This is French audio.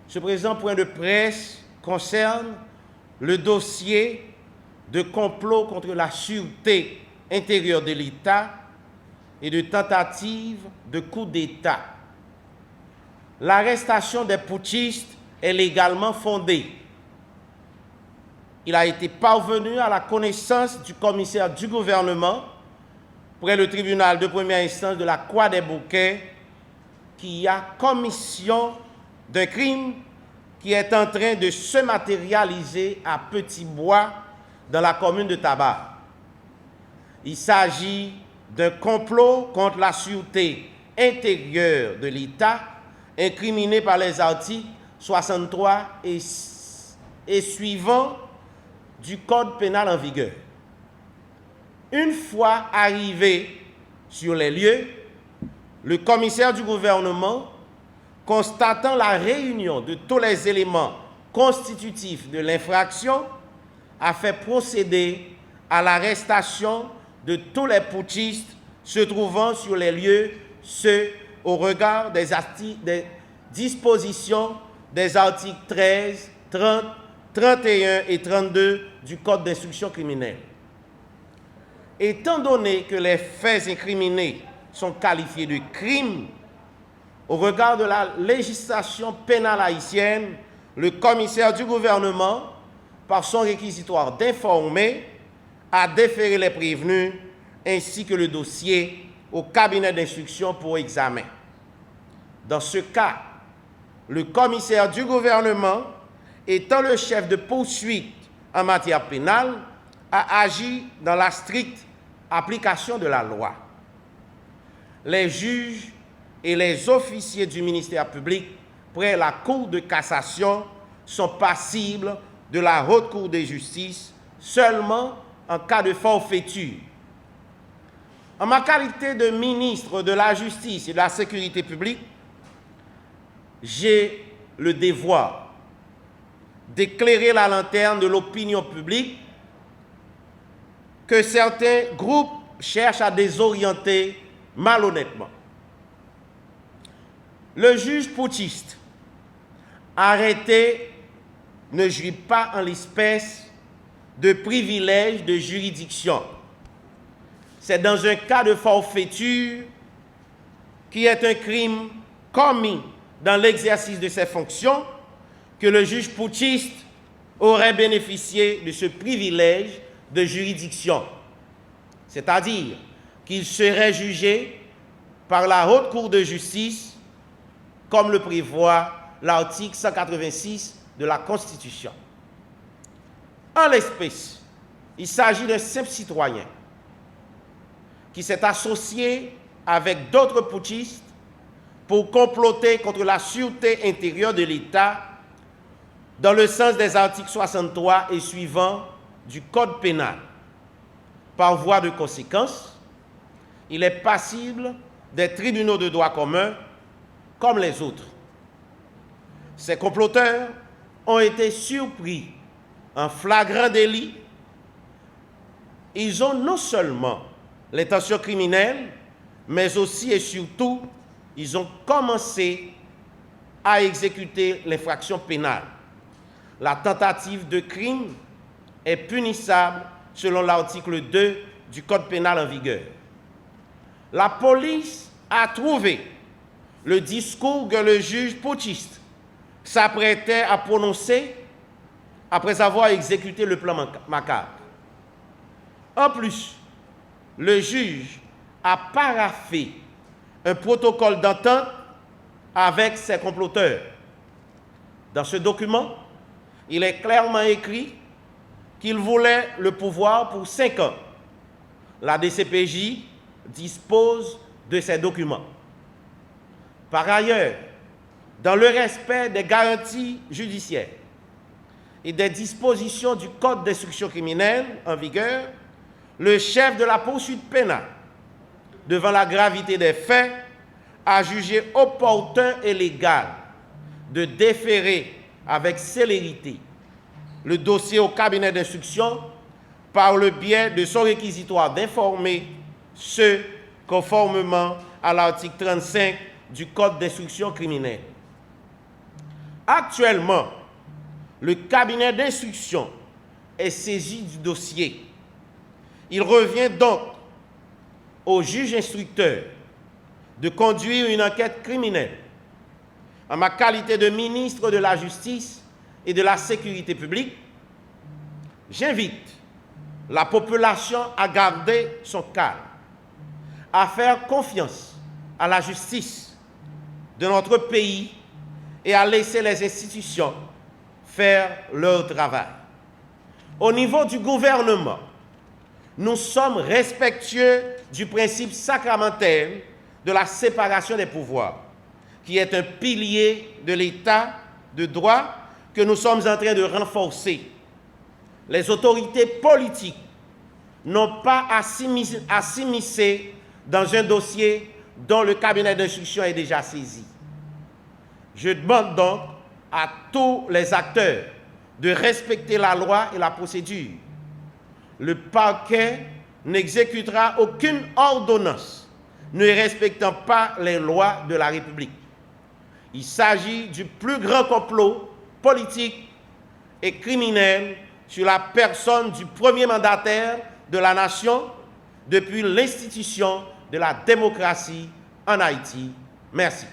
Ce présent point de presse concerne le dossier de complot contre la sûreté intérieure de l'État et de tentative de coup d'État. L'arrestation des putschistes est légalement fondée. Il a été parvenu à la connaissance du commissaire du gouvernement près le tribunal de première instance de la Croix des Bouquets qui a commission d'un crime qui est en train de se matérialiser à Petit-Bois dans la commune de Tabar. Il s'agit d'un complot contre la sûreté intérieure de l'État incriminé par les articles 63 et suivants du Code pénal en vigueur. Une fois arrivé sur les lieux, le commissaire du gouvernement, constatant la réunion de tous les éléments constitutifs de l'infraction, a fait procéder à l'arrestation de tous les putschistes se trouvant sur les lieux, ce au regard des dispositions des articles 13, 30, 31 et 32 du Code d'instruction criminelle. Étant donné que les faits incriminés sont qualifiés de crimes, au regard de la législation pénale haïtienne, le commissaire du gouvernement, par son réquisitoire d'informer, a déféré les prévenus ainsi que le dossier au cabinet d'instruction pour examen. Dans ce cas, le commissaire du gouvernement, étant le chef de poursuite en matière pénale, a agi dans la stricte application de la loi. Les juges et les officiers du ministère public près la Cour de cassation sont passibles de la Haute Cour de justice seulement en cas de forfaiture. En ma qualité de ministre de la Justice et de la Sécurité publique, j'ai le devoir d'éclairer la lanterne de l'opinion publique que certains groupes cherchent à désorienter malhonnêtement. Le juge putschiste arrêté ne jouit pas en l'espèce de privilège de juridiction. C'est dans un cas de forfaiture qui est un crime commis dans l'exercice de ses fonctions que le juge putschiste aurait bénéficié de ce privilège de juridiction, c'est-à-dire qu'il serait jugé par la Haute Cour de justice comme le prévoit l'article 186 de la Constitution. En l'espèce, il s'agit d'un simple citoyen qui s'est associé avec d'autres putschistes pour comploter contre la sûreté intérieure de l'État dans le sens des articles 63 et suivants du Code pénal. Par voie de conséquence, il est passible des tribunaux de droit commun comme les autres. Ces comploteurs ont été surpris en flagrant délit. Ils ont non seulement l'intention criminelle, mais aussi et surtout, ils ont commencé à exécuter l'infraction pénale. La tentative de crime est punissable selon l'article 2 du Code pénal en vigueur. La police a trouvé le discours que le juge putschiste s'apprêtait à prononcer après avoir exécuté le plan macabre. En plus, le juge a paraphé un protocole d'entente avec ses comploteurs. Dans ce document, il est clairement écrit qu'il voulait le pouvoir pour 5 ans. La DCPJ dispose de ces documents. Par ailleurs, dans le respect des garanties judiciaires et des dispositions du Code d'instruction criminelle en vigueur, le chef de la poursuite pénale, devant la gravité des faits, a jugé opportun et légal de déférer avec célérité le dossier au cabinet d'instruction par le biais de son réquisitoire d'informer ceux conformément à l'article 35 du Code d'instruction criminelle. Actuellement, le cabinet d'instruction est saisi du dossier. Il revient donc au juge instructeur de conduire une enquête criminelle. En ma qualité de ministre de la Justice et de la Sécurité publique, j'invite la population à garder son calme, à faire confiance à la justice de notre pays et à laisser les institutions faire leur travail. Au niveau du gouvernement, nous sommes respectueux du principe sacramentel de la séparation des pouvoirs, qui est un pilier de l'État de droit que nous sommes en train de renforcer. Les autorités politiques n'ont pas à s'immiscer dans un dossier dont le cabinet d'instruction est déjà saisi. Je demande donc à tous les acteurs de respecter la loi et la procédure. Le parquet n'exécutera aucune ordonnance ne respectant pas les lois de la République. Il s'agit du plus grand complot politique et criminel sur la personne du premier mandataire de la nation depuis l'institution de la démocratie en Haïti. Merci.